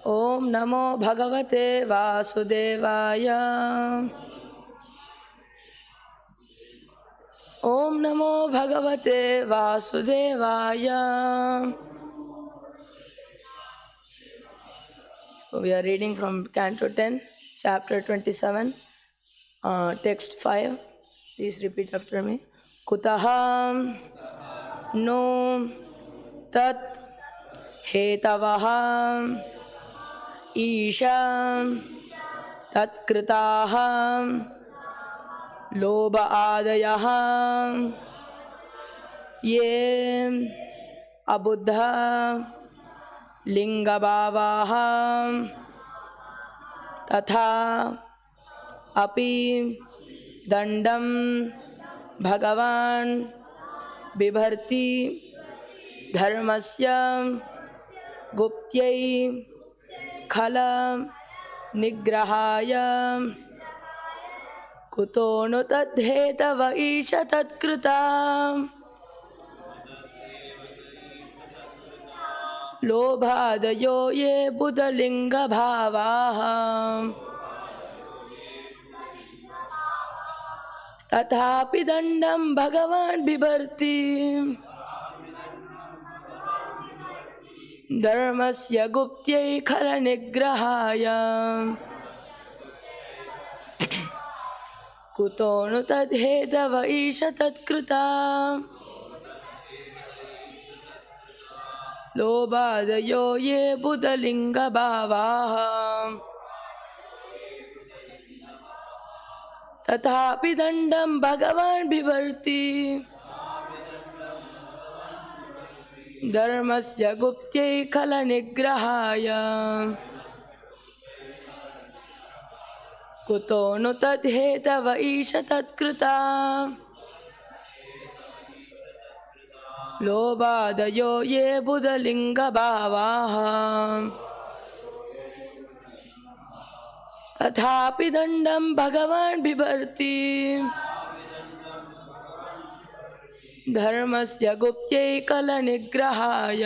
ओम नमो भगवते वासुदेवाय। ओम नमो भगवते वासुदेवाय. We are reading from Canto 10, Chapter 27, Text 5. Please repeat after me. Kutaham no tat hetavaham isham tat kritaham loba adayaham ye abuddha lingabhavaham तथा अपि दंडम भगवान बिभर्ति धर्मस्य गुप्त्यै खल निग्रहाय कुतो नु तद्धेतव ईश तत्कृता लोभादयो ये बुधलिंग भावाः तथापि दंडम भगवान बिभर्ति धर्मस्य गुप्त्यै खल निग्रहाय कुतो नु तद्धेतव ईश तत्कृता लोभादयो ये बुधलिंग भावाः तथापि दंडम भगवान बिभर्ति धर्मस्य गुप्त्यै खल निग्रहाय कुतो नु तद्धेतव ईश तत्कृता लोभादयो ये बुधलिंग भावाः तथापि दंडम भगवान बिभर्ति धर्मस्य गुप्त्यै खल निग्रहाय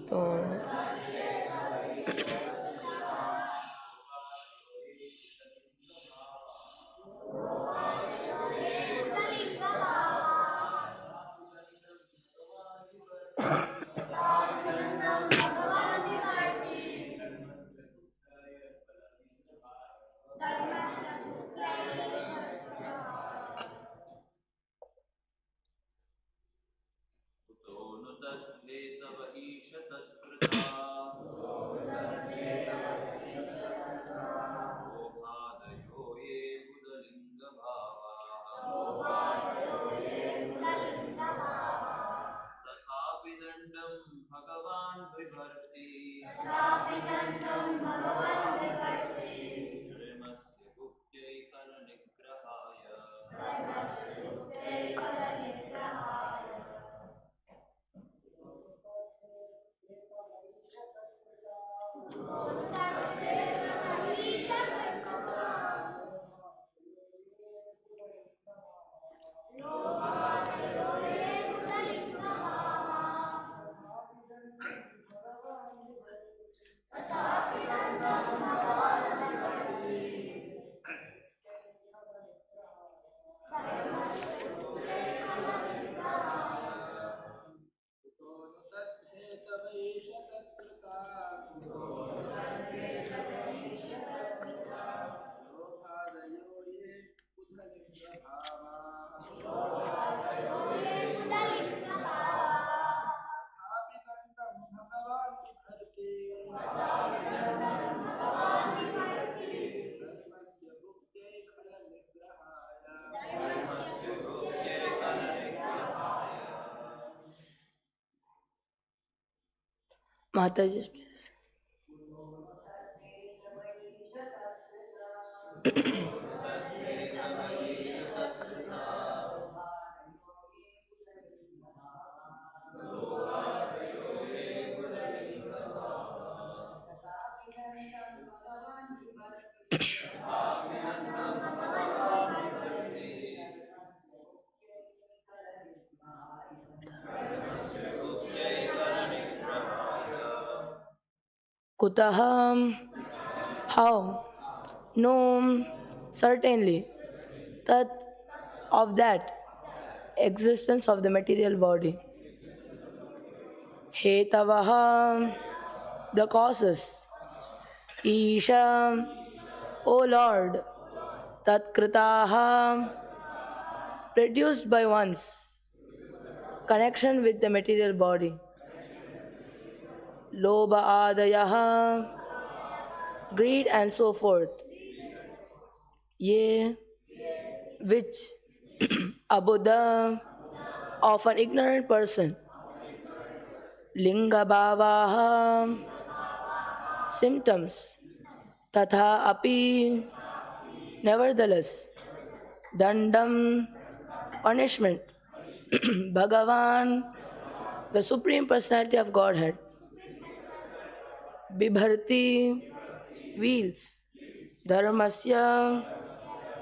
तो माताजी Kutaham, how? No, certainly. Tat, of that, existence of the material body. Hetavaha, the causes. Isha, O Lord. Tatkritaha, produced by one's connection with the material body. Lobha adayaha, greed and so forth. Ye, which abuddha of an ignorant person. Linga bhavaha, symptoms. Tatha api, nevertheless. Dandam, punishment. Bhagavan, the Supreme Personality of Godhead. Bibharti, wheels. Dharmasya,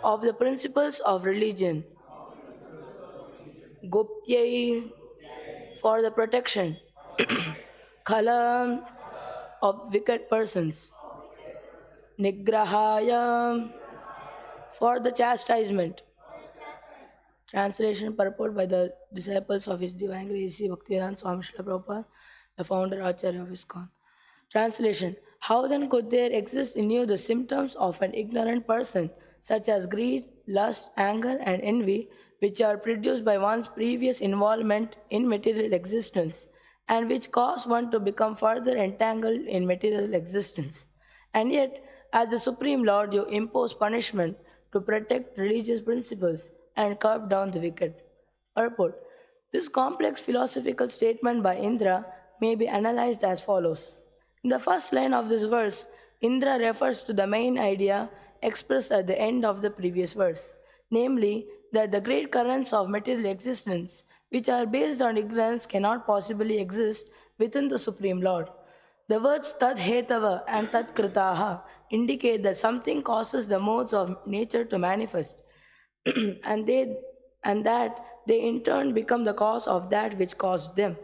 of the principles of religion. Guptyai, for the protection. Khala, of wicked persons. Nigrahaya, for the chastisement. Translation purport by the disciples of His Divine Grace Bhaktivedanta Swami Srila Prabhupada, the founder Acharya of ISKCON. Translation: how then could there exist in you the symptoms of an ignorant person, such as greed, lust, anger, and envy, which are produced by one's previous involvement in material existence, and which cause one to become further entangled in material existence? And yet, as the Supreme Lord, you impose punishment to protect religious principles and curb down the wicked. Purport: this complex philosophical statement by Indra may be analyzed as follows. In the first line of this verse, Indra refers to the main idea expressed at the end of the previous verse, namely that the great currents of material existence, which are based on ignorance, cannot possibly exist within the Supreme Lord. The words Tad Hetava and Tad Kritaha indicate that something causes the modes of nature to manifest, and that they in turn become the cause of that which caused them.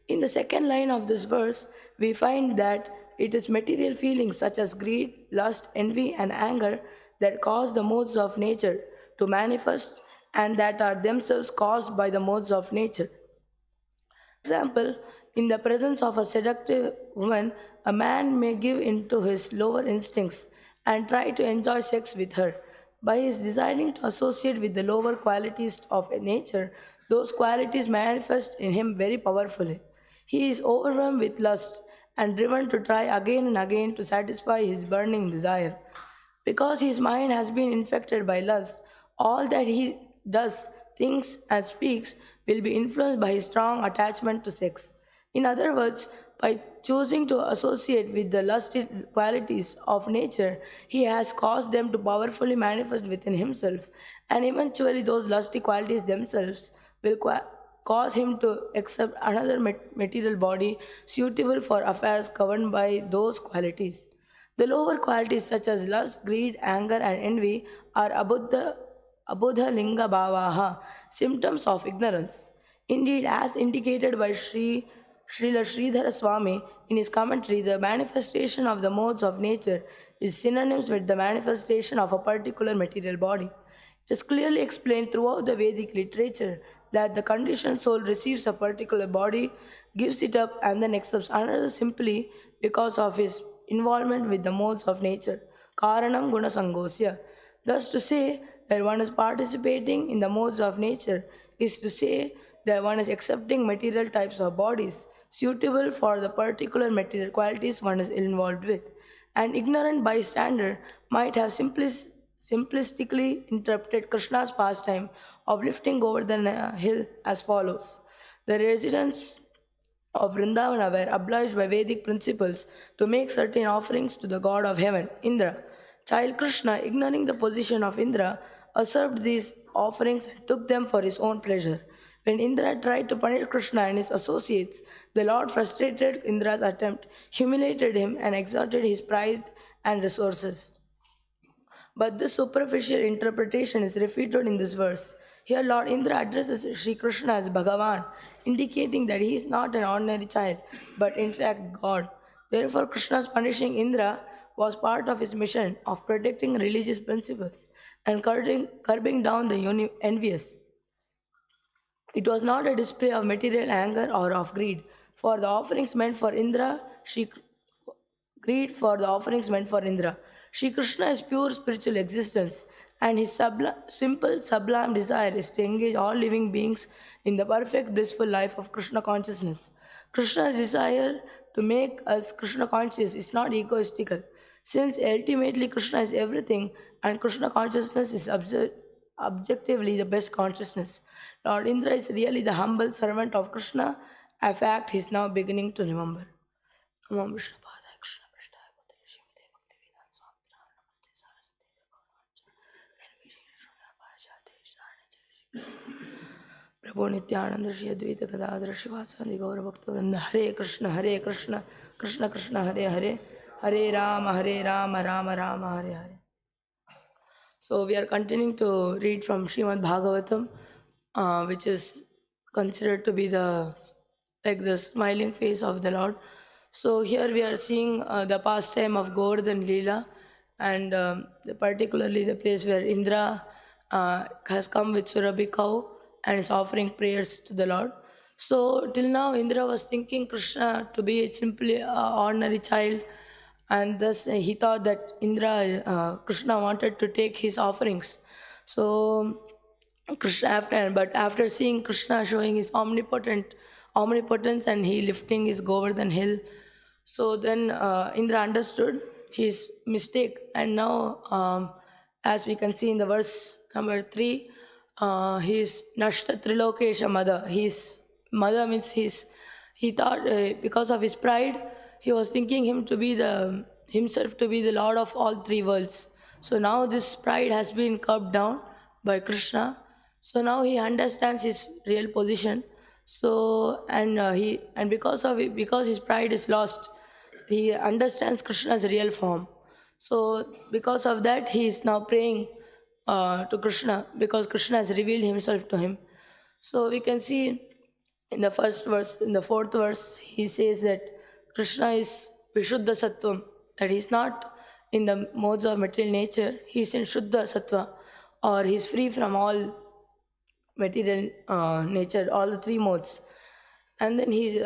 In the second line of this verse, we find that it is material feelings such as greed, lust, envy, and anger that cause the modes of nature to manifest and that are themselves caused by the modes of nature. Example, in the presence of a seductive woman, a man may give in to his lower instincts and try to enjoy sex with her. By his deciding to associate with the lower qualities of nature, those qualities manifest in him very powerfully. He is overwhelmed with lust and driven to try again and again to satisfy his burning desire. Because his mind has been infected by lust, all that he does, thinks, and speaks will be influenced by his strong attachment to sex. In other words, by choosing to associate with the lusty qualities of nature, he has caused them to powerfully manifest within himself, and eventually those lusty qualities themselves will cause him to accept another material body suitable for affairs governed by those qualities. The lower qualities such as lust, greed, anger, and envy are abuddha linga bhavaha, symptoms of ignorance. Indeed, as indicated by Srila Sridhara Swami in his commentary, the manifestation of the modes of nature is synonymous with the manifestation of a particular material body. It is clearly explained throughout the Vedic literature that the conditioned soul receives a particular body, gives it up, and then accepts another simply because of his involvement with the modes of nature. Karanam guna sangosya. Thus, to say that one is participating in the modes of nature is to say that one is accepting material types of bodies suitable for the particular material qualities one is involved with. An ignorant bystander might have simplistically interpreted Krishna's pastime of lifting over the hill as follows. The residents of Vrindavana were obliged by Vedic principles to make certain offerings to the god of heaven, Indra. Child Krishna, ignoring the position of Indra, usurped these offerings and took them for his own pleasure. When Indra tried to punish Krishna and his associates, the Lord frustrated Indra's attempt, humiliated him, and exalted his pride and resources. But this superficial interpretation is refuted in this verse. Here, Lord Indra addresses Sri Krishna as Bhagavan, indicating that he is not an ordinary child, but in fact God. Therefore, Krishna's punishing Indra was part of his mission of protecting religious principles and curbing down the envious. It was not a display of material anger or of greed. For the offerings meant for Indra, greed for the offerings meant for Indra. Shri Krishna is pure spiritual existence, and his simple, sublime desire is to engage all living beings in the perfect, blissful life of Krishna consciousness. Krishna's desire to make us Krishna conscious is not egoistical, since ultimately Krishna is everything, and Krishna consciousness is objectively the best consciousness. Lord Indra is really the humble servant of Krishna, a fact he is now beginning to remember. Namo Vishnu Padaya Krishna Prasthaya Bhutale Srimate Bhaktivedanta Swami Namaste Saraswati Prabhu Nityananda Shri Advaita Gadadhara Shivasandi Gaura Bhakta Vrinda Hare Krishna Krishna Krishna Hare Hare Hare Rama Rama Rama Hare Hare. So we are continuing to read from Srimad Bhagavatam, which is considered to be the smiling face of the Lord. So here we are seeing the pastime of Govardhan Leela, and particularly the place where Indra has come with Surabhi cow and is offering prayers to the Lord. So till now Indra was thinking Krishna to be simply an ordinary child, and thus he thought that Krishna wanted to take his offerings. So after seeing Krishna showing his omnipotence and he lifting his Govardhan hill, so then Indra understood his mistake, and now as we can see in the verse number 3, his Nashta Trilokesha mother. His mother means he thought because of his pride, he was thinking himself to be the Lord of all three worlds. So now this pride has been curbed down by Krishna. So now he understands his real position. So because his pride is lost, he understands Krishna's real form. So because of that, he is now praying to Krishna, because Krishna has revealed himself to him. So we can see in the fourth verse, he says that Krishna is Vishuddha Sattvam, that he is not in the modes of material nature, he is in Shuddha Sattva, or he is free from all material nature, all the three modes. And then he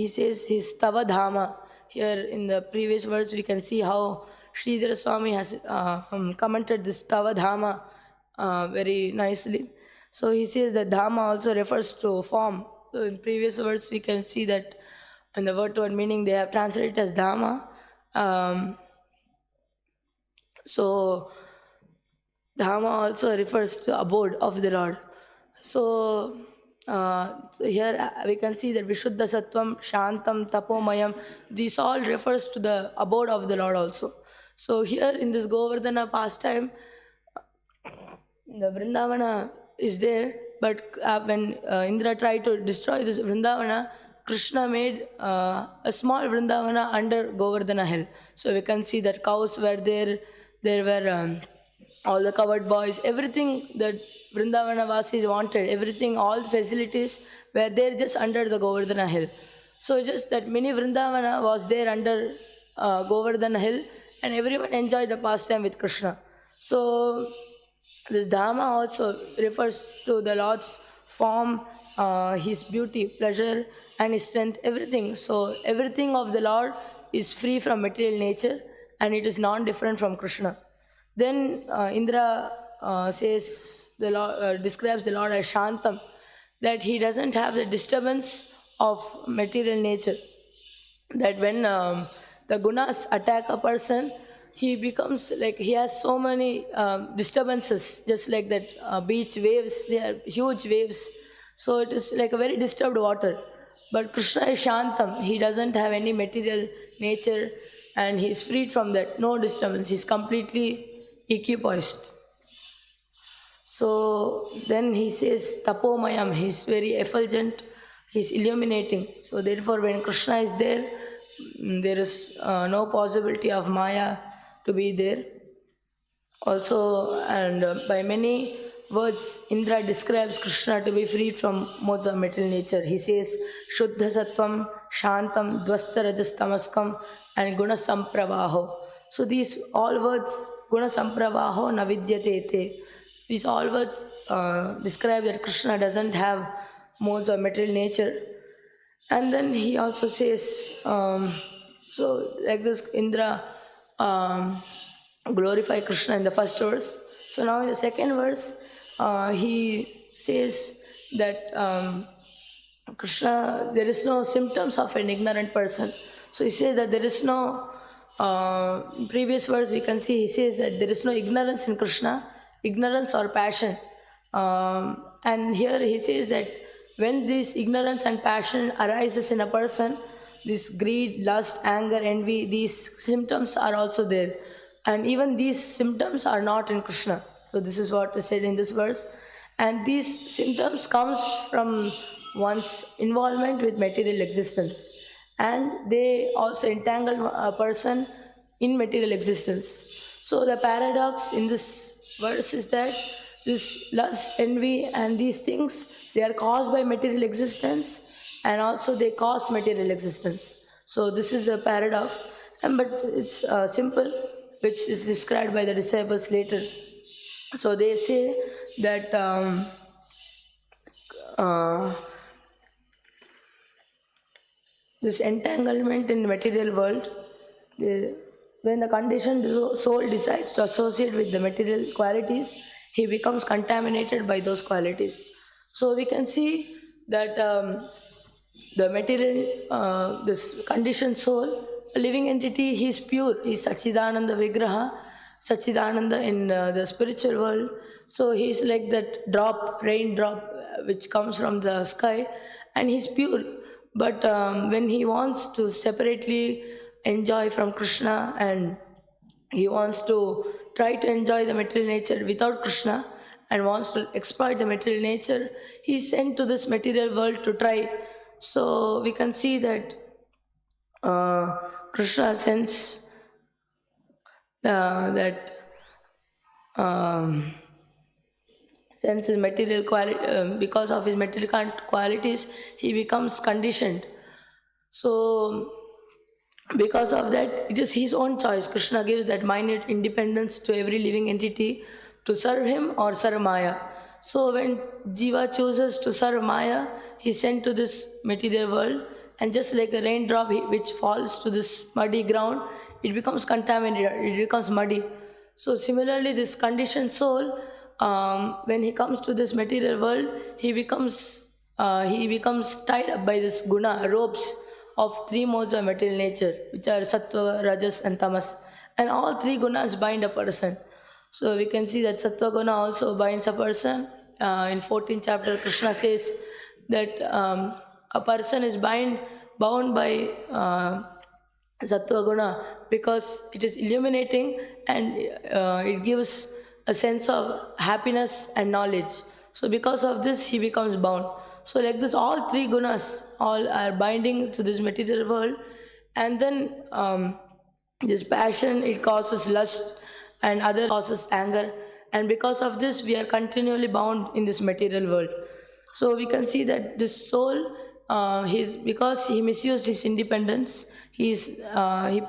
says his Tava Dhama. Here in the previous verse, we can see how Sridhara Swami has commented this Tava Dhama very nicely. So he says that Dhama also refers to form. So in previous verse, we can see that in the word-to-word meaning, they have translated as Dhama. So Dhama also refers to abode of the Lord. So here we can see that Vishuddha Sattvam, Shantam, Tapomayam, these all refers to the abode of the Lord also. So here in this Govardhana pastime, the Vrindavana is there, but when Indra tried to destroy this Vrindavana, Krishna made a small Vrindavana under Govardhana hill. So we can see that cows were there were all the covered boys, everything that Vrindavana Vasis wanted, everything, all the facilities were there just under the Govardhana hill. So just that mini Vrindavana was there under Govardhana hill, and everyone enjoyed the pastime with Krishna. So this Dhamma also refers to the Lord's form, his beauty, pleasure, and his strength, everything. So everything of the Lord is free from material nature, and it is non-different from Krishna. Then Indra describes the Lord as Shantam, that he doesn't have the disturbance of material nature. That when the gunas attack a person, he becomes like he has so many disturbances, just like that beach waves, they are huge waves. So it is like a very disturbed water. But Krishna is Shantam, he doesn't have any material nature, and he is freed from that, no disturbance, he is completely equipoised. So then he says Tapomayam, he is very effulgent, he is illuminating. So therefore when Krishna is there, there is no possibility of Maya to be there. Also, and by many words, Indra describes Krishna to be freed from modes of material nature. He says Shuddha Sattvam, Shantam, Dvastarajastamaskam, and Guna Sampravaho. So these all words, Guna Sampravaho Navidyate te. These all words describe that Krishna doesn't have modes of material nature. And then he also says, so like this, Indra glorify Krishna in the first verse. So now in the second verse, he says that Krishna, there is no symptoms of an ignorant person. So he says that there is no, previous verse we can see, he says that there is no ignorance in Krishna, ignorance or passion. And here he says that when this ignorance and passion arises in a person, this greed, lust, anger, envy, these symptoms are also there. And even these symptoms are not in Krishna. So this is what is said in this verse. And these symptoms comes from one's involvement with material existence. And they also entangle a person in material existence. So the paradox in this verse is that this lust, envy, and these things, they are caused by material existence, and also they cause material existence. So this is the paradox, but it's simple, which is described by the disciples later. So they say that this entanglement in the material world, when the conditioned soul decides to associate with the material qualities, he becomes contaminated by those qualities. So we can see that the material, this conditioned soul, a living entity, he is pure, he is Sachidananda Vigraha, Sachidananda in the spiritual world. So he is like that drop, raindrop, which comes from the sky, and he is pure. But when he wants to separately enjoy from Krishna, and he wants to try to enjoy the material nature without Krishna, and wants to exploit the material nature, he is sent to this material world to try. So we can see that Krishna sends that sense his material quality, because of his material qualities, he becomes conditioned. So because of that, it is his own choice. Krishna gives that minute independence to every living entity to serve him or serve Maya. So when Jiva chooses to serve Maya, he is sent to this material world, and just like a raindrop which falls to this muddy ground, it becomes contaminated, it becomes muddy. So similarly, this conditioned soul, when he comes to this material world, he becomes tied up by this guna, ropes of three modes of material nature, which are sattva, rajas, and tamas. And all three gunas bind a person. So we can see that sattva guna also binds a person. In 14th chapter, Krishna says that a person is bound by sattva guna because it is illuminating, and it gives a sense of happiness and knowledge. So because of this, he becomes bound. So like this, all three gunas all are binding to this material world, and then this passion, it causes lust, and other causes anger, and because of this, we are continually bound in this material world. So we can see that this soul, because he misused his independence, he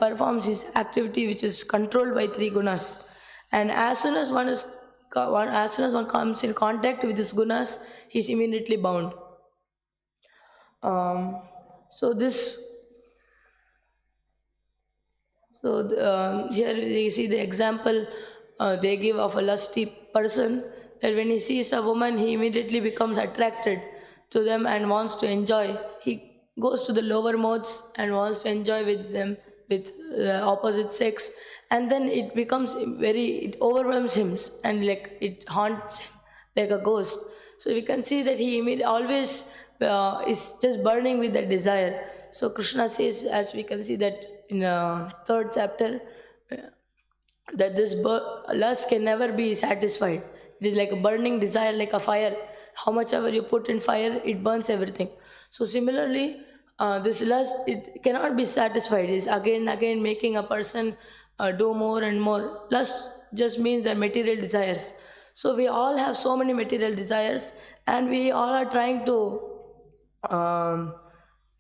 performs his activity which is controlled by three gunas, and as soon as one comes in contact with these gunas, he is immediately bound. So this, here you see the example they give of a lusty person, that when he sees a woman, he immediately becomes attracted to them and wants to enjoy. He goes to the lower modes and wants to enjoy with them, with the opposite sex, and then it overwhelms him, and like it haunts him like a ghost. So we can see that he always is just burning with that desire. So Krishna says, as we can see that in third chapter, that this lust can never be satisfied. It is like a burning desire, like a fire. How much ever you put in fire, it burns everything. So similarly, this lust, it cannot be satisfied. It's again and again making a person do more and more. Lust just means the material desires. So we all have so many material desires, and we all are trying to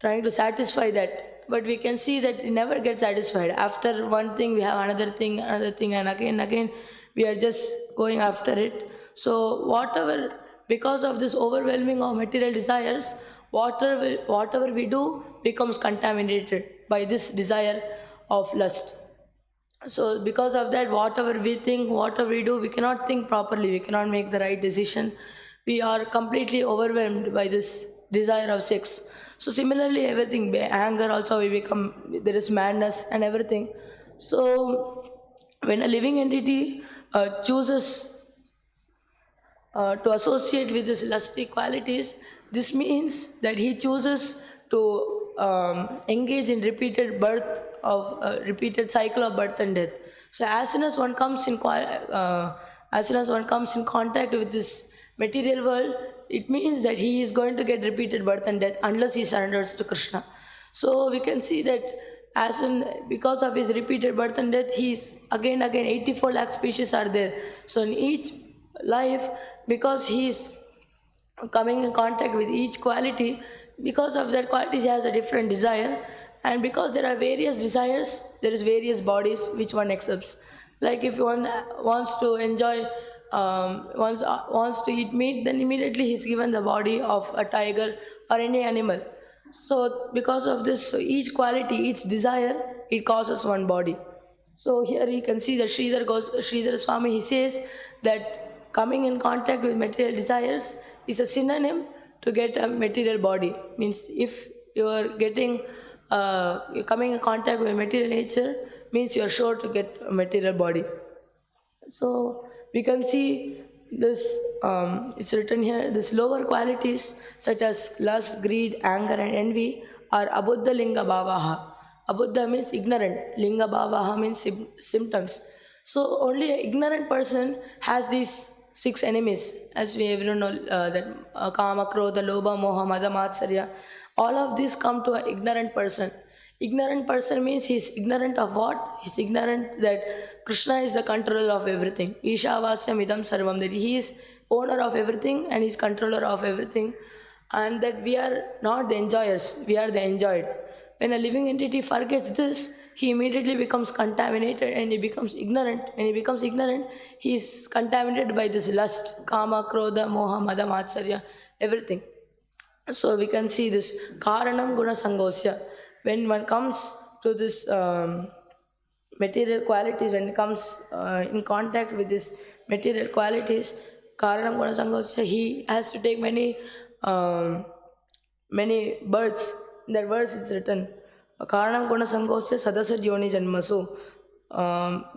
trying to satisfy that, but we can see that it never gets satisfied. After one thing we have another thing, and again we are just going after it. So whatever, because of this overwhelming of material desires, whatever we do becomes contaminated by this desire of lust. So because of that, whatever we think, whatever we do, we cannot think properly, we cannot make the right decision. We are completely overwhelmed by this desire of sex. So similarly, everything, by anger also we become, there is madness and everything. So when a living entity chooses to associate with his lusty qualities, this means that he chooses to engage in repeated cycle of birth and death. So as soon as one comes in as soon as one comes in contact with this material world, it means that he is going to get repeated birth and death unless he surrenders to Krishna. So we can see that because of his repeated birth and death, he's again 84 lakh species are there. So in each life, because he is coming in contact with each quality, because of that quality he has a different desire, and because there are various desires, there is various bodies which one accepts. Like if one wants to enjoy, wants to eat meat, then immediately he's given the body of a tiger or any animal. So because of this, so each quality, each desire, it causes one body. So here you can see that Sridhar Swami, he says that coming in contact with material desires is a synonym to get a material body. Means if you are you're coming in contact with material nature, means you are sure to get a material body. So we can see this, it's written here, this lower qualities such as lust, greed, anger and envy are abuddha linga bhavaha. Abuddha means ignorant, linga bhavaha means symptoms. So only an ignorant person has these 6 enemies, as we everyone know, that kama, krodha, lobha, moha, mada, matsarya. All of these come to an ignorant person. Ignorant person means he's ignorant of what? He's ignorant that Krishna is the controller of everything. Ishavasyam idam sarvam, that he is owner of everything and he's controller of everything. And that we are not the enjoyers, we are the enjoyed. When a living entity forgets this, he immediately becomes contaminated and he becomes ignorant. When he becomes ignorant, he is contaminated by this lust, kama, krodha, moha, mada, matsarya, everything. So we can see this karanam guna sangosya. When one comes to this material qualities, when it comes in contact with this material qualities, karanam guna sangosya, he has to take many births. In that verse it's written, karanam guna sangosya sadasa yoni janmasu.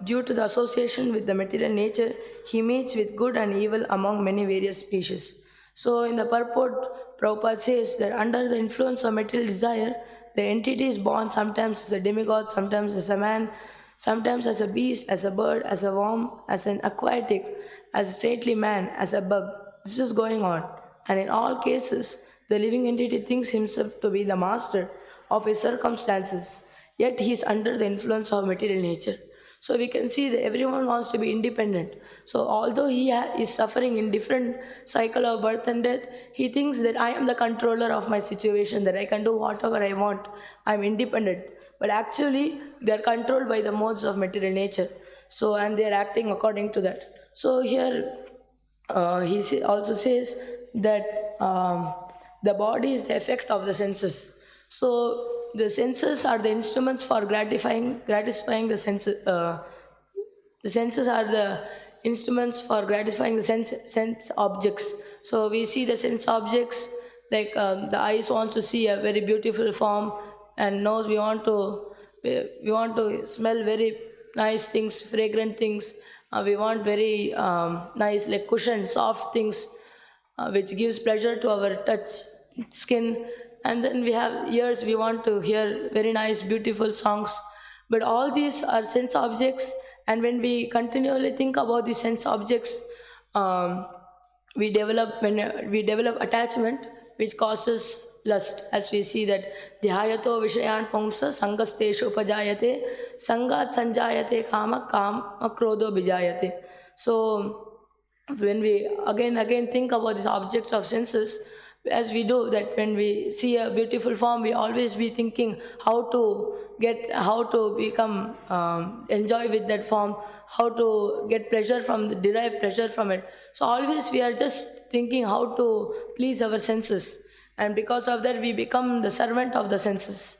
Due to the association with the material nature, he meets with good and evil among many various species. So in the purport, Prabhupada says that under the influence of material desire, the entity is born sometimes as a demigod, sometimes as a man, sometimes as a beast, as a bird, as a worm, as an aquatic, as a saintly man, as a bug. This is going on. And in all cases, the living entity thinks himself to be the master of his circumstances, yet he is under the influence of material nature. So we can see that everyone wants to be independent. So although he is suffering in different cycle of birth and death, he thinks that I am the controller of my situation, that I can do whatever I want, I am independent. But actually, they are controlled by the modes of material nature. So, and they are acting according to that. So here, he also says that the body is the effect of the senses. So the senses are the instruments for gratifying the senses. The senses are the instruments for gratifying the sense objects. So we see the sense objects, like the eyes wants to see a very beautiful form, and nose we want to smell very nice things, fragrant things. We want very nice, like cushion, soft things, which gives pleasure to our touch, skin. And then we have ears, we want to hear very nice, beautiful songs. But all these are sense objects, and when we continually think about the sense objects, we develop attachment, which causes lust. As we see that dhyayato vishayan pumsa sangasteshu upajayate sangat sanjayate kama krodho bijayate. So when we again think about these objects of senses, as we do that when we see a beautiful form, we always be thinking how to become enjoy with that form, how to get pleasure derive pleasure from it. So always we are just thinking how to please our senses, and because of that we become the servant of the senses,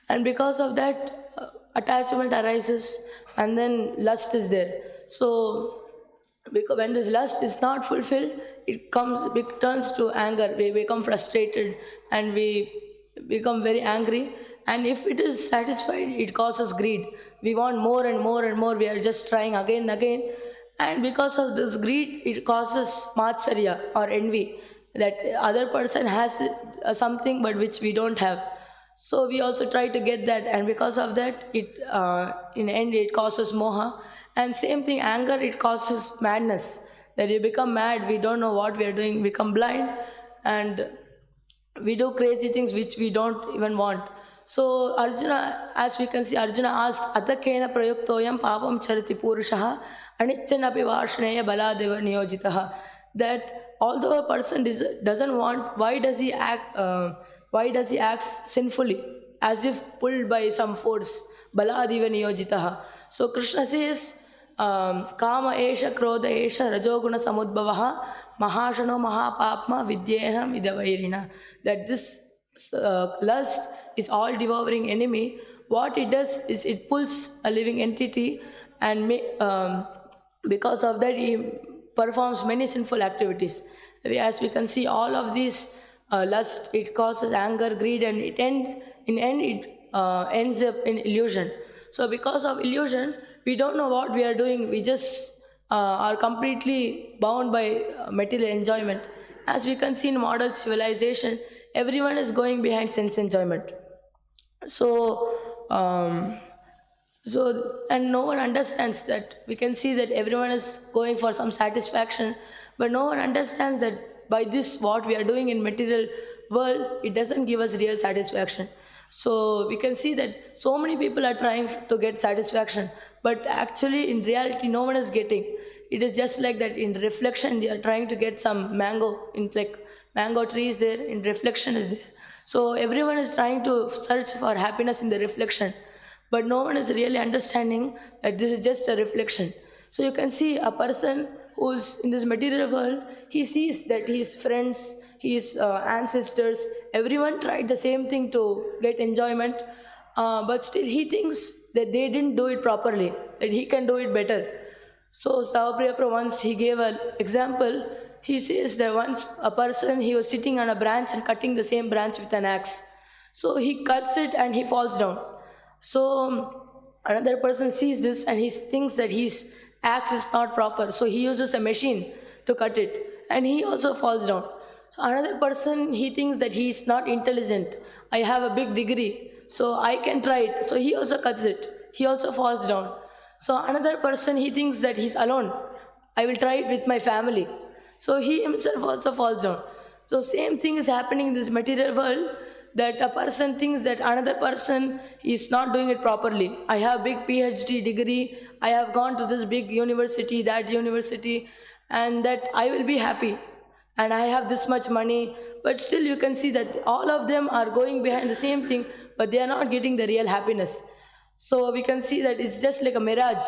and because of that attachment arises, and then lust is there. So because when this lust is not fulfilled, it turns to anger. We become frustrated and we become very angry. And if it is satisfied, it causes greed. We want more and more and more. We are just trying again and again. And because of this greed, it causes matsarya or envy, that other person has something but which we don't have. So we also try to get that, and because of that, in the end it causes moha. And same thing, anger, it causes madness. That you become mad, we don't know what we are doing, become blind, and we do crazy things which we don't even want. So Arjuna, as we can see, Arjuna asked, Atakena prayuktoyam papam charati purushaha anichanapi varshneya baladeva niyojitaha. That although a person doesn't want, why does he act sinfully, as if pulled by some force? Baladeva niyojitaha. So Krishna says, Kama esha krodha esha rajoguna samudbhavaha mahashano mahapapma vidyena vidavairina. That this lust is all devouring enemy. What it does is it pulls a living entity, and because of that he performs many sinful activities. As we can see, all of these lust, it causes anger, greed, and it ends up in illusion. So because of illusion, we don't know what we are doing. We just are completely bound by material enjoyment. As we can see in modern civilization, everyone is going behind sense enjoyment. So, and no one understands that. We can see that everyone is going for some satisfaction, but no one understands that by this, what we are doing in material world, it doesn't give us real satisfaction. So we can see that so many people are trying to get satisfaction, but actually in reality no one is getting. It is just like that in reflection they are trying to get some mango, in like mango trees there, in reflection is there. So everyone is trying to search for happiness in the reflection, but no one is really understanding that this is just a reflection. So you can see a person who's in this material world, he sees that his friends, his ancestors, everyone tried the same thing to get enjoyment, but still he thinks that they didn't do it properly, that he can do it better. So Stavapriya once he gave an example. He says that once a person, he was sitting on a branch and cutting the same branch with an axe. So he cuts it and he falls down. So another person sees this and he thinks that his axe is not proper. So he uses a machine to cut it and he also falls down. So another person, he thinks that he is not intelligent. I have a big degree, so I can try it. So he also cuts it. He also falls down. So another person, he thinks that he's alone. I will try it with my family. So he himself also falls down. So same thing is happening in this material world, that a person thinks that another person is not doing it properly. I have big PhD degree, I have gone to this big university, that university, and that I will be happy. And I have this much money, but still you can see that all of them are going behind the same thing, but they are not getting the real happiness. So we can see that it's just like a mirage.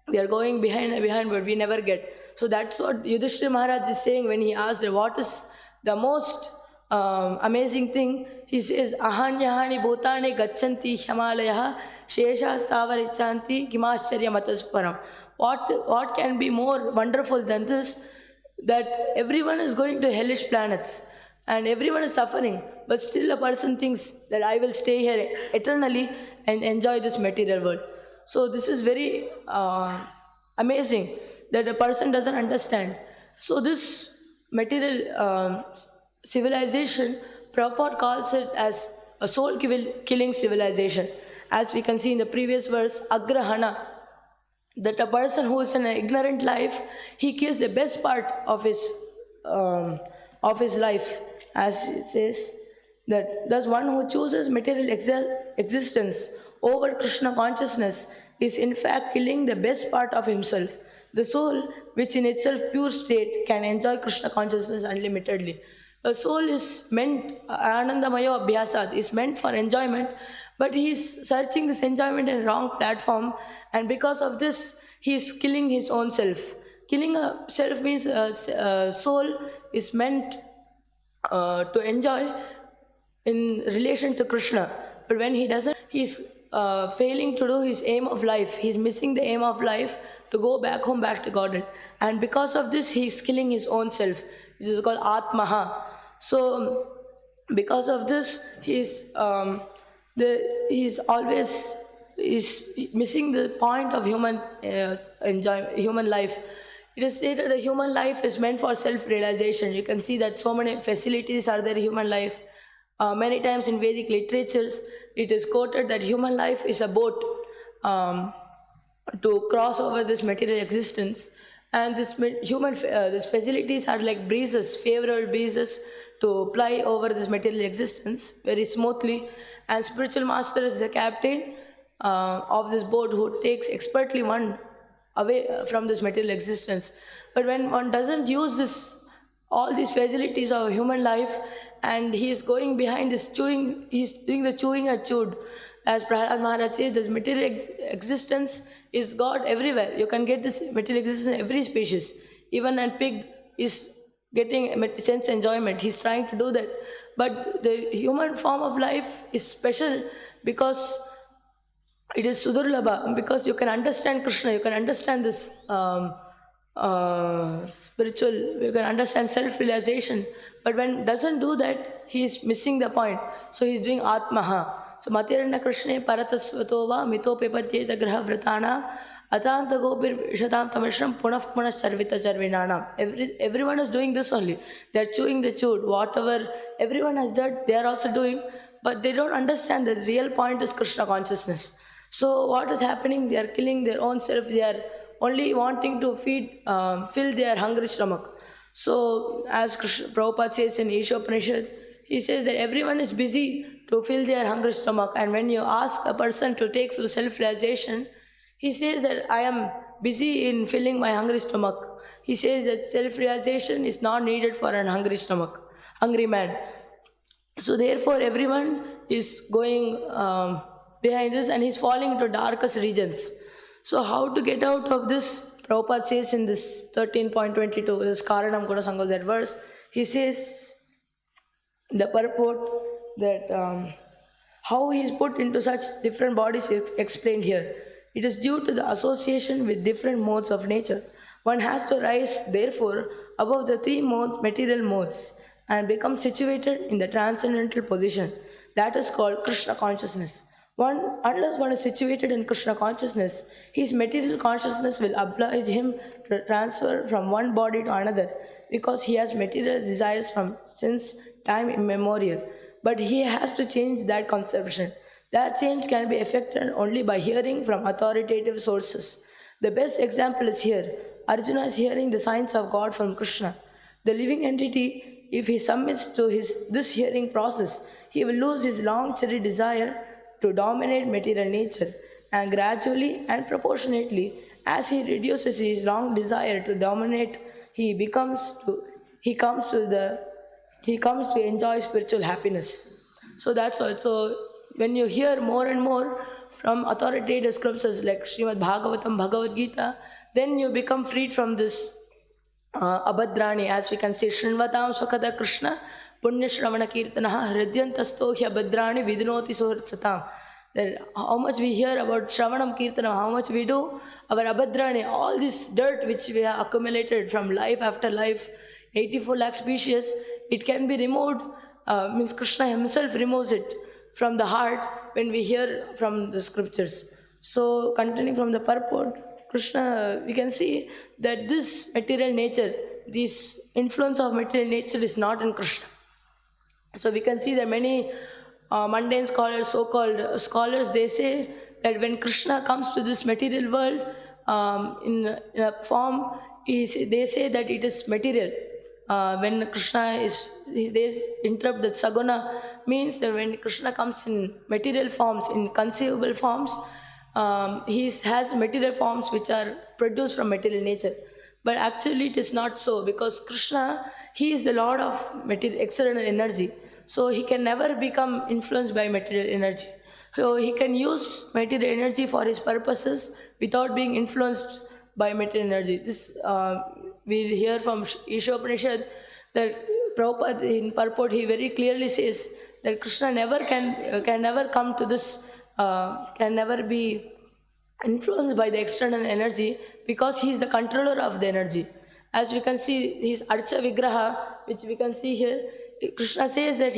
We are going behind, but we never get. So that's what Yudhishthira Maharaj is saying when he asked what is the most amazing thing. He says, Ahanyahani bhutani gachanti hyamalaya shesha stavarichanti gimascharya matasparam. What can be more wonderful than this? That everyone is going to hellish planets and everyone is suffering, but still a person thinks that I will stay here eternally and enjoy this material world. So this is very amazing that a person doesn't understand. So this material civilization, Prabhupada calls it as a soul-killing civilization. As we can see in the previous verse, Agrahana, that a person who is in an ignorant life, he kills the best part of his life. As it says, that thus one who chooses material existence over Krishna consciousness is in fact killing the best part of himself. The soul, which in itself pure state, can enjoy Krishna consciousness unlimitedly. A soul is meant, Anandamaya Abhyasat, is meant for enjoyment, but he is searching this enjoyment in wrong platform, and because of this, he is killing his own self. Killing a self means a soul is meant to enjoy in relation to Krishna. But when he doesn't, he's failing to do his aim of life. He's missing the aim of life to go back home, back to Godhead. And because of this, he's killing his own self. This is called Atmaha. So, because of this, he's always is missing the point of human human life. It is stated that human life is meant for self-realization. You can see that so many facilities are there in human life. Many times in Vedic literatures, it is quoted that human life is a boat to cross over this material existence, and this these facilities are like breezes, favorable breezes to fly over this material existence very smoothly. And spiritual master is the captain of this boat who takes expertly one away from this material existence. But when one doesn't use all these facilities of human life, and he is going behind this chewing, he's doing the chewing a chewed. As Prahlad Maharaj says, the material existence is God everywhere. You can get this material existence in every species. Even a pig is getting sense enjoyment. He's trying to do that. But the human form of life is special because it is Sudurlabha, because you can understand Krishna, you can understand this spiritual, you can understand self-realization. But when doesn't do that, he is missing the point. So he is doing Atmaha. So Matirana Krishna Paratasvatova Mito Pepatyeta Graha Vratana Atanta Gopir Shatam Tamashram Punaf Punas Sarvita Sarvinana. Everyone is doing this only. They are chewing the chewed. Whatever everyone has done, they are also doing. But they don't understand that the real point is Krishna consciousness. So what is happening? They are killing their own self. They are only wanting to fill their hungry stomach. So as Prabhupada says in Ishopanishad, he says that everyone is busy to fill their hungry stomach. And when you ask a person to take through self-realization, he says that I am busy in filling my hungry stomach. He says that self-realization is not needed for an hungry stomach, hungry man. So therefore everyone is going behind this, and he's falling into darkest regions. So how to get out of this? Prabhupada says in this 13.22, this Karanam Guna Sangha, that verse, he says, the purport that how he is put into such different bodies is explained here. It is due to the association with different modes of nature. One has to rise, therefore, above the three material modes and become situated in the transcendental position. That is called Krishna consciousness. Unless one is situated in Krishna consciousness, his material consciousness will oblige him to transfer from one body to another, because he has material desires since time immemorial. But he has to change that conception. That change can be effected only by hearing from authoritative sources. The best example is here. Arjuna is hearing the signs of God from Krishna. The living entity, if he submits to this hearing process, he will lose his long-cherished desire to dominate material nature, and gradually and proportionately, as he reduces his long desire to dominate, he comes to enjoy spiritual happiness. So that's why. So when you hear more and more from authoritative scriptures like Srimad Bhagavatam, Bhagavad Gita, then you become freed from this abhadrani, as we can say, Shrinvatam Swakata Krishna Punya Shravana Kirtanaha Hridyantasto Hya Bhadrani Vidinoti Suhritsatam. That how much we hear about Shravanam Kirtanam, how much we do, our abhadrani, all this dirt which we have accumulated from life after life, 84 lakh species, it can be removed, means Krishna himself removes it from the heart when we hear from the scriptures. So continuing from the purport, Krishna, we can see that this material nature, this influence of material nature is not in Krishna. So we can see that many mundane scholars, so-called scholars, they say that when Krishna comes to this material world in a form, they say that it is material. When Krishna they interrupt that Saguna, means that when Krishna comes in material forms, in conceivable forms, he has material forms which are produced from material nature. But actually it is not so, because Krishna he is the Lord of external energy. So he can never become influenced by material energy. So he can use material energy for his purposes without being influenced by material energy. This we hear from Ishopanishad that Prabhupada in purport he very clearly says that Krishna never can never come to this can never be influenced by the external energy because he is the controller of the energy. As we can see his Archa Vigraha, which we can see here, Krishna says that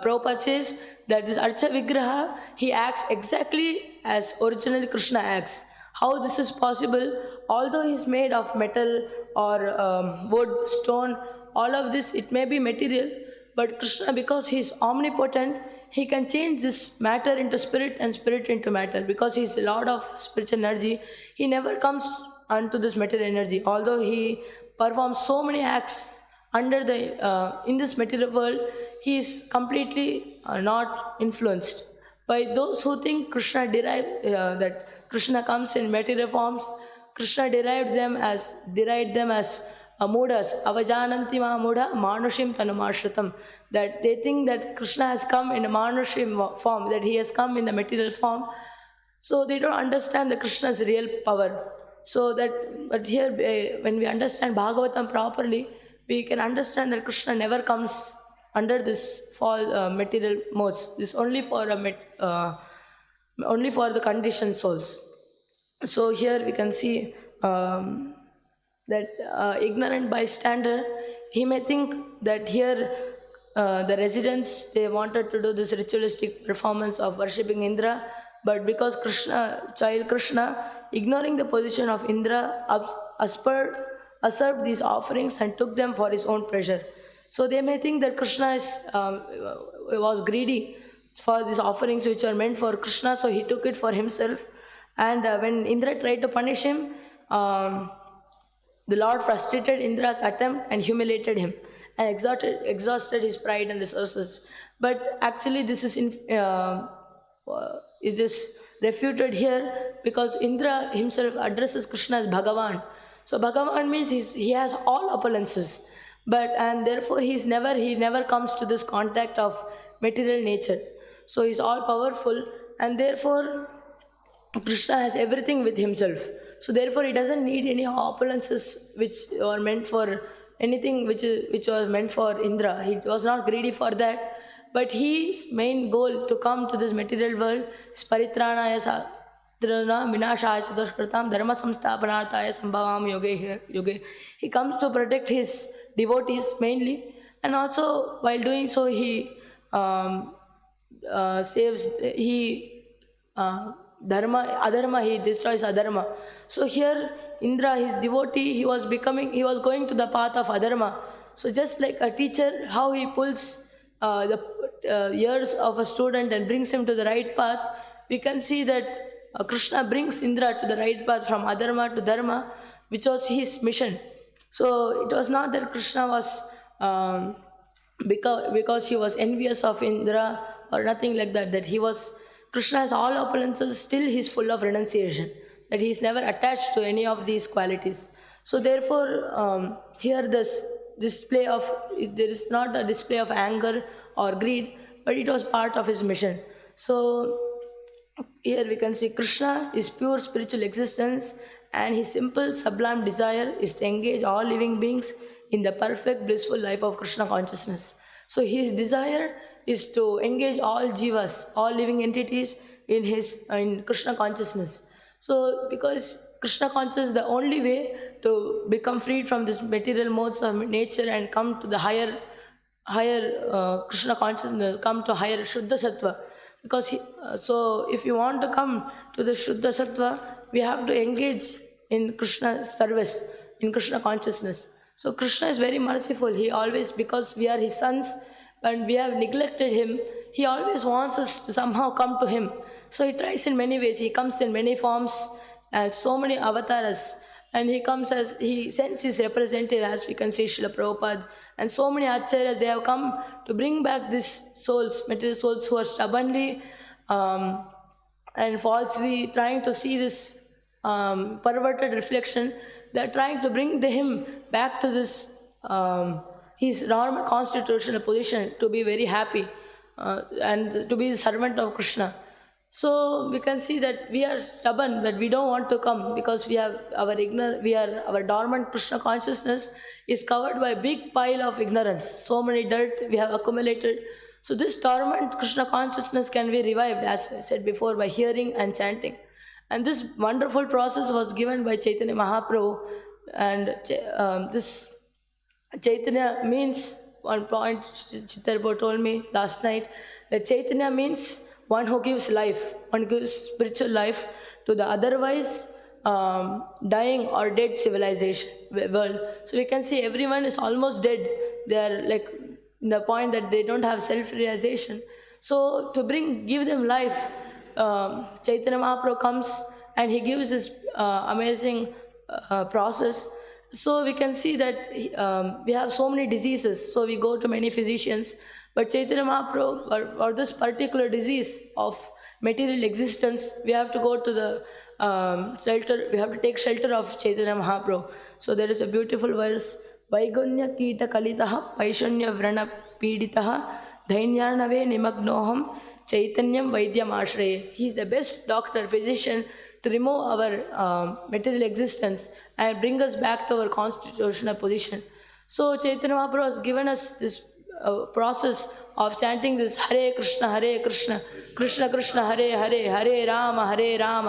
Prabhupada says that this Archa Vigraha, he acts exactly as originally Krishna acts. How this is possible? Although he is made of metal or wood, stone, all of this, it may be material, but Krishna, because he is omnipotent, he can change this matter into spirit and spirit into matter. Because he is the Lord of spiritual energy, he never comes unto this material energy. Although he performs so many acts under in this material world, he is completely not influenced. By those who think Krishna that Krishna comes in material forms, Krishna derived them as Mudas, avajananti ma mudha manushim tanumashritam. That they think that Krishna has come in a manushim form, that he has come in the material form. So they don't understand the Krishna's real power. So that, but here when we understand Bhagavatam properly, we can understand that Krishna never comes under this material modes. This only for only for the conditioned souls. So here we can see that ignorant bystander, he may think that here the residents, they wanted to do this ritualistic performance of worshipping Indra, but because child Krishna, ignoring the position of Indra, usurped these offerings and took them for his own pleasure. So they may think that Krishna was greedy for these offerings which are meant for Krishna, so he took it for himself. And when Indra tried to punish him, the Lord frustrated Indra's attempt and humiliated him and exhausted his pride and resources. But actually this is it is refuted here because Indra himself addresses Krishna as Bhagavan. So Bhagavan means he has all opulences, and therefore he never comes to this contact of material nature. So he's all powerful, and therefore Krishna has everything with himself. So therefore he doesn't need any opulences which are meant for anything which was meant for Indra. He was not greedy for that. But his main goal to come to this material world is paritranaya sadhrana vinashaya sadoshkritam dharma samsthapanarthaya sambhavam yoge. He comes to protect his devotees mainly, and also while doing so he saves adharma, he destroys adharma. So here Indra, his devotee, he was going to the path of adharma. So just like a teacher, how he pulls the ears of a student and brings him to the right path, we can see that Krishna brings Indra to the right path from adharma to dharma, which was his mission. So it was not that Krishna was because he was envious of Indra or nothing like that. Krishna has all opulences, still he is full of renunciation. That he is never attached to any of these qualities. So therefore, here there is not a display of anger or greed, but it was part of his mission. So here we can see Krishna is pure spiritual existence, and his simple sublime desire is to engage all living beings in the perfect blissful life of Krishna consciousness. So his desire is to engage all jivas, all living entities in Krishna consciousness. So because Krishna consciousness is the only way to become freed from this material modes of nature and come to the higher Krishna consciousness, come to higher Shuddha Sattva. Because so if you want to come to the Shuddha Sattva, we have to engage in Krishna service, in Krishna consciousness. So Krishna is very merciful. He always, because we are his sons and we have neglected him, he always wants us to somehow come to him. So he tries in many ways. He comes in many forms, as so many avatars, and he sends his representative, as we can see Srila Prabhupada, and so many acharyas. They have come to bring back these souls, material souls who are stubbornly and falsely trying to see this perverted reflection. They are trying to bring him back to this his normal constitutional position to be very happy and to be the servant of Krishna. So we can see that we are stubborn, that we don't want to come because we have our dormant Krishna consciousness is covered by a big pile of ignorance. So many dirt we have accumulated. So this dormant Krishna consciousness can be revived, as I said before, by hearing and chanting. And this wonderful process was given by Chaitanya Mahaprabhu. And this Chaitanya means, one point Chittarbo told me last night, that Chaitanya means one who gives life, one gives spiritual life to the otherwise dying or dead civilization world. So we can see everyone is almost dead. They are like in the point that they don't have self-realization. So to give them life, Chaitanya Mahaprabhu comes and he gives this amazing process. So we can see that we have so many diseases, so we go to many physicians. But Chaitanya Mahaprabhu, for this particular disease of material existence, we have to go to the shelter, we have to take shelter of Chaitanya Mahaprabhu. So there is a beautiful verse, Vaigunya Kita Kalitaha Paishanya Vrana Piditaha Dhainyarnave Nimagnoham Chaitanyam Vaidyam Ashraye. He is the best doctor, physician to remove our material existence and bring us back to our constitutional position. So Chaitanya Mahaprabhu has given us this process of chanting this Hare Krishna, Krishna Krishna, Hare Hare, Hare Rama,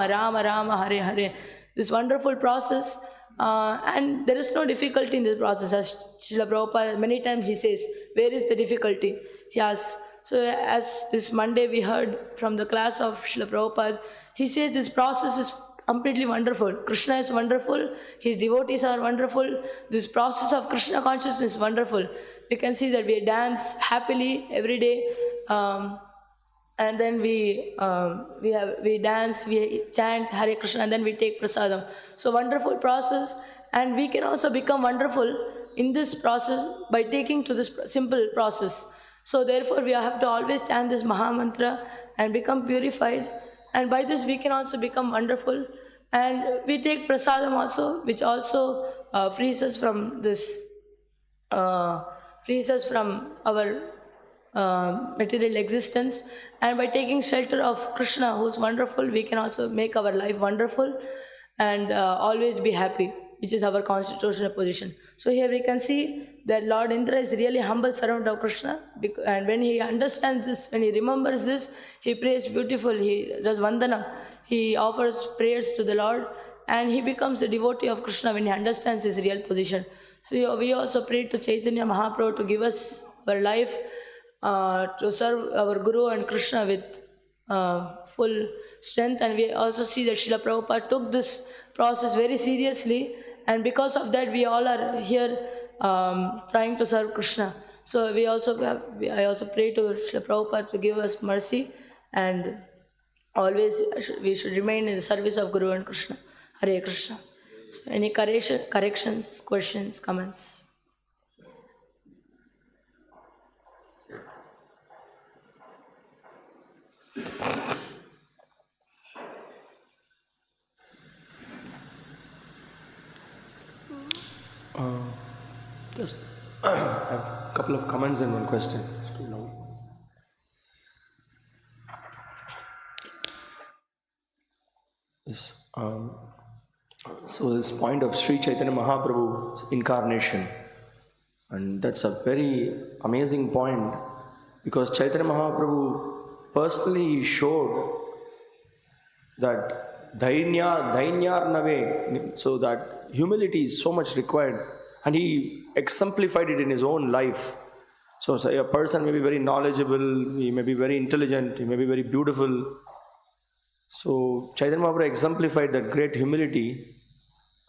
Rama Rama, Hare Hare. This wonderful process, and there is no difficulty in this process. As Srila Prabhupada many times he says, where is the difficulty? He asks. So as this Monday we heard from the class of Srila Prabhupada, he says this process is completely wonderful. Krishna is wonderful, his devotees are wonderful, this process of Krishna consciousness is wonderful. We can see that we dance happily every day, and then we dance, we chant Hare Krishna, and then we take prasadam. So wonderful process, and we can also become wonderful in this process by taking to this simple process. So therefore we have to always chant this Maha Mantra and become purified, and by this we can also become wonderful. And we take prasadam also, which also frees us from this, frees us from our material existence. And by taking shelter of Krishna, who is wonderful, we can also make our life wonderful and always be happy, which is our constitutional position. So here we can see that Lord Indra is really humble servant of Krishna, and when he understands this, when he remembers this, he prays beautiful, he does vandana, he offers prayers to the Lord, and he becomes a devotee of Krishna when he understands his real position. So we also pray to Chaitanya Mahaprabhu to give us our life, to serve our Guru and Krishna with full strength. And we also see that Srila Prabhupada took this process very seriously, and because of that we all are here trying to serve Krishna. So I also pray to Srila Prabhupada to give us mercy, and always we should remain in the service of Guru and Krishna. Hare Krishna. So any corrections, questions, comments? Just I have a couple of comments and one question. It's too long. Yes, so this point of Sri Chaitanya Mahaprabhu's incarnation, and that's a very amazing point, because Chaitanya Mahaprabhu personally he showed that dhainyarnave, so that humility is so much required, and he exemplified it in his own life. So a person may be very knowledgeable, he may be very intelligent, he may be very beautiful. So Chaitanya Mahaprabhu exemplified that great humility,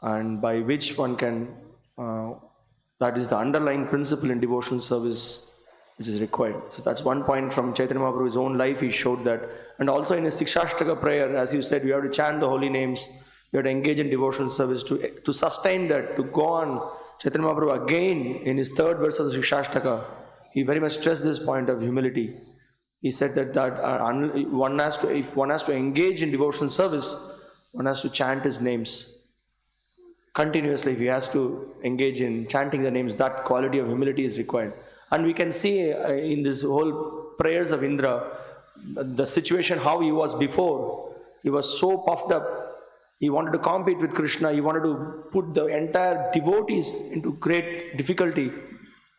and by which one can, that is the underlying principle in devotional service which is required. So that's one point from Chaitanya Mahaprabhu's own life, he showed that. And also in his Sikshashtaka prayer, as you said, we have to chant the holy names, we have to engage in devotional service to sustain that, to go on. Chaitanya Mahaprabhu again in his third verse of the Sikshashtaka, he very much stressed this point of humility. He said that if one has to engage in devotional service, one has to chant his names. continuously, if he has to engage in chanting the names, that quality of humility is required. And we can see in this whole prayers of Indra, the situation how he was before. He was so puffed up. He wanted to compete with Krishna. He wanted to put the entire devotees into great difficulty.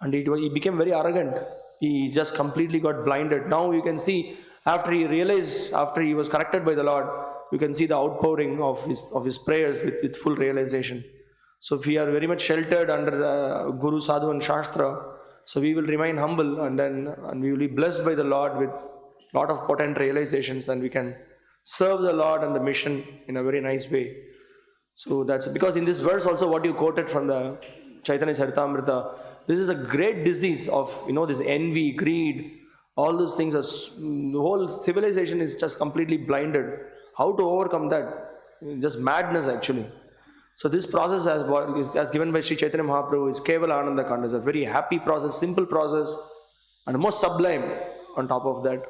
And he became very arrogant. He just completely got blinded. Now you can see, after he realized, after he was corrected by the Lord, you can see the outpouring of his prayers with full realization. So if we are very much sheltered under the Guru, Sadhu and Shastra, so we will remain humble, and we will be blessed by the Lord with lot of potent realizations, and we can serve the Lord and the mission in a very nice way. So that's because in this verse also what you quoted from the Chaitanya Charitamrita, this is a great disease of, this envy, greed, all those things. The whole civilization is just completely blinded. How to overcome that? Just madness actually. So this process as given by Sri Chaitanya Mahaprabhu is Kevala Ananda Kanda. It's a very happy process, simple process, and most sublime on top of that.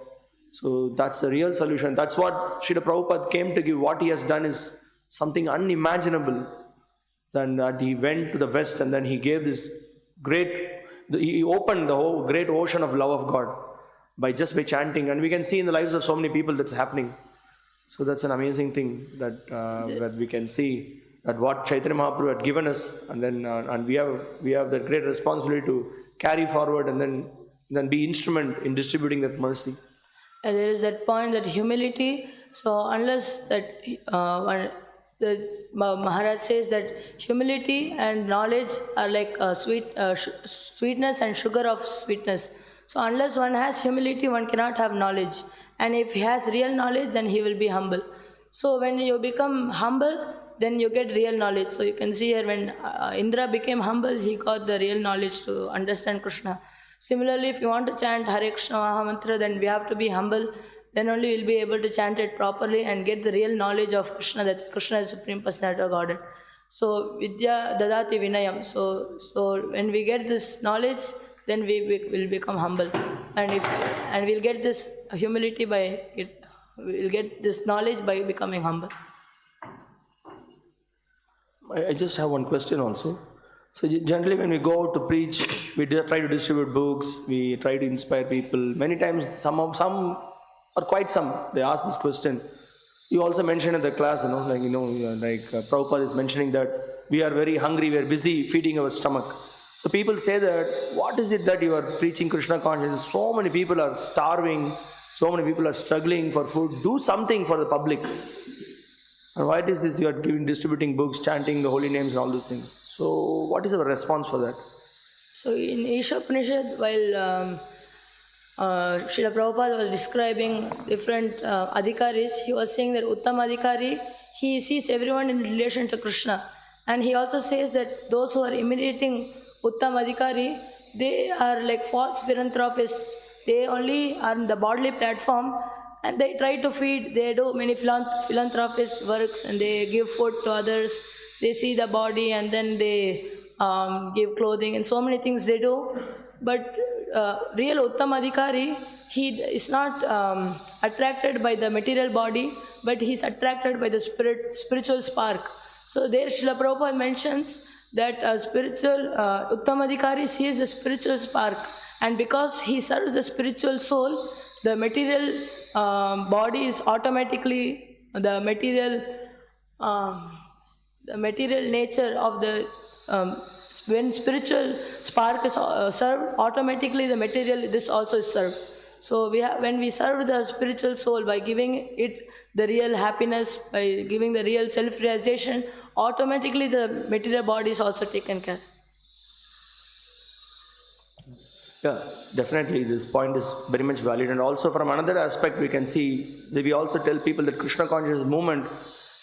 So that's the real solution. That's what Srila Prabhupada came to give. What he has done is something unimaginable. Then that he went to the West and then he gave this he opened the whole great ocean of love of God by chanting. And we can see in the lives of so many people that's happening. So that's an amazing thing that we can see that what Chaitanya Mahaprabhu had given us, and then and we have that great responsibility to carry forward and then be instrument in distributing that mercy. And there is that point that humility. So unless that Maharaj says that humility and knowledge are like sweetness and sugar of sweetness. So unless one has humility, one cannot have knowledge. And if he has real knowledge, then he will be humble. So when you become humble, then you get real knowledge. So you can see here when Indra became humble, he got the real knowledge to understand Krishna. Similarly, if you want to chant Hare Krishna Maha Mantra, then we have to be humble. Then only we'll be able to chant it properly and get the real knowledge of Krishna, that Krishna is Supreme Personality of Godhead. So Vidya Dadati Vinayam. So when we get this knowledge, then we will become humble. And we'll get this humility we'll get this knowledge by becoming humble. I just have one question also. So generally when we go out to preach, we try to distribute books, we try to inspire people. Many times some, they ask this question. You also mentioned in the class, Prabhupada is mentioning that we are very hungry, we are busy feeding our stomach. So people say that, what is it that you are preaching Krishna consciousness? So many people are starving, so many people are struggling for food. Do something for the public. And why is this you are distributing books, chanting the holy names and all those things? So what is our response for that? So in Ishopanishad, while Srila Prabhupada was describing different adhikaris, he was saying that Uttam Adhikari, he sees everyone in relation to Krishna. And he also says that those who are imitating Uttam Adhikari, they are like false philanthropists. They only are on the bodily platform and they try to feed. They do many philanthropist works and they give food to others. They see the body and then they give clothing and so many things they do. But real Uttam Adhikari, he is not attracted by the material body, but he is attracted by the spiritual spark. So there Srila Prabhupada mentions that spiritual Uttam Adhikari sees the spiritual spark, and because he serves the spiritual soul, the material body is automatically the material nature of the when spiritual spark is served, automatically the material this also is served. So when we serve the spiritual soul by giving it the real happiness, by giving the real self-realization, automatically the material body is also taken care. Yeah, definitely this point is very much valid. And also from another aspect we can see that we also tell people that Krishna consciousness movement,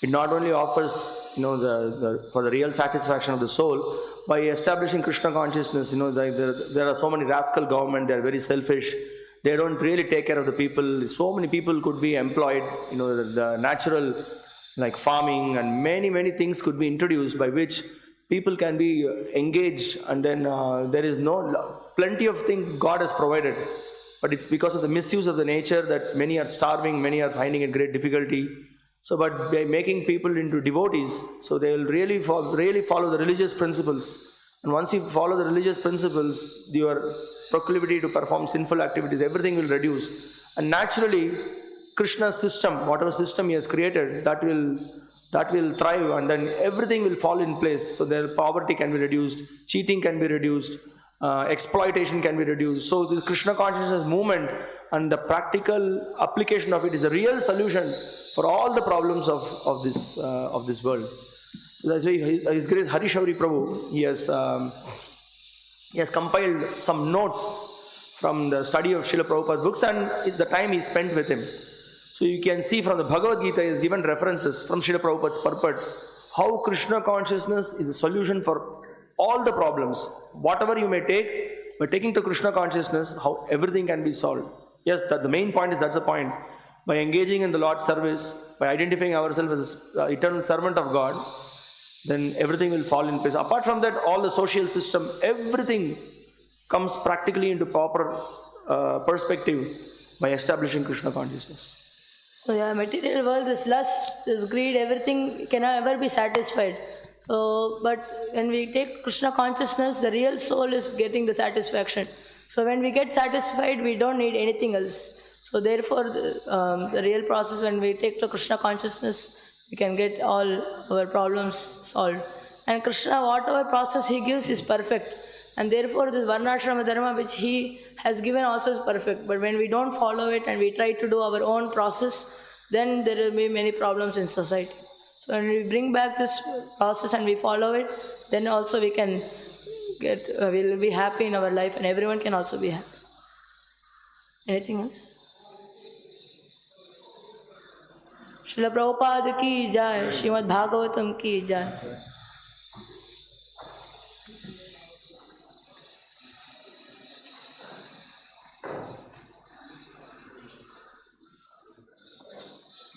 it not only offers for the real satisfaction of the soul, by establishing Krishna consciousness, there are so many rascal government, they are very selfish, they don't really take care of the people. So many people could be employed, the natural like farming and many things could be introduced by which people can be engaged, and then there is plenty of things God has provided, but it's because of the misuse of the nature that many are starving, many are finding it great difficulty. So, but by making people into devotees, so they will really follow the religious principles. And once you follow the religious principles, your proclivity to perform sinful activities, everything will reduce. And naturally, Krishna's system, whatever system he has created, that will thrive, and then everything will fall in place. So their poverty can be reduced, cheating can be reduced, exploitation can be reduced. So this Krishna consciousness movement and the practical application of it is a real solution for all the problems of this world. So that's why His Grace Harishauri Prabhu, he has compiled some notes from the study of Srila Prabhupada's books and the time he spent with him. So you can see from the Bhagavad Gita, he has given references from Srila Prabhupada's purport, how Krishna consciousness is a solution for all the problems. Whatever you may take, by taking to Krishna consciousness, how everything can be solved. Yes, the main point is, that's the point. By engaging in the Lord's service, by identifying ourselves as the eternal servant of God, then everything will fall in place. Apart from that, all the social system, everything comes practically into proper perspective by establishing Krishna consciousness. So yeah, material world, this lust, this greed, everything cannot ever be satisfied. But when we take Krishna consciousness, the real soul is getting the satisfaction. So when we get satisfied, we don't need anything else. So therefore, the real process, when we take to Krishna consciousness, we can get all our problems solved. And Krishna, whatever process he gives is perfect. And therefore, this Varnashrama Dharma which he has given also is perfect. But when we don't follow it and we try to do our own process, then there will be many problems in society. So when we bring back this process and we follow it, then also we can we'll be happy in our life, and everyone can also be happy. Anything else? Srila Prabhupada ki jai, Srimad Bhagavatam ki jai.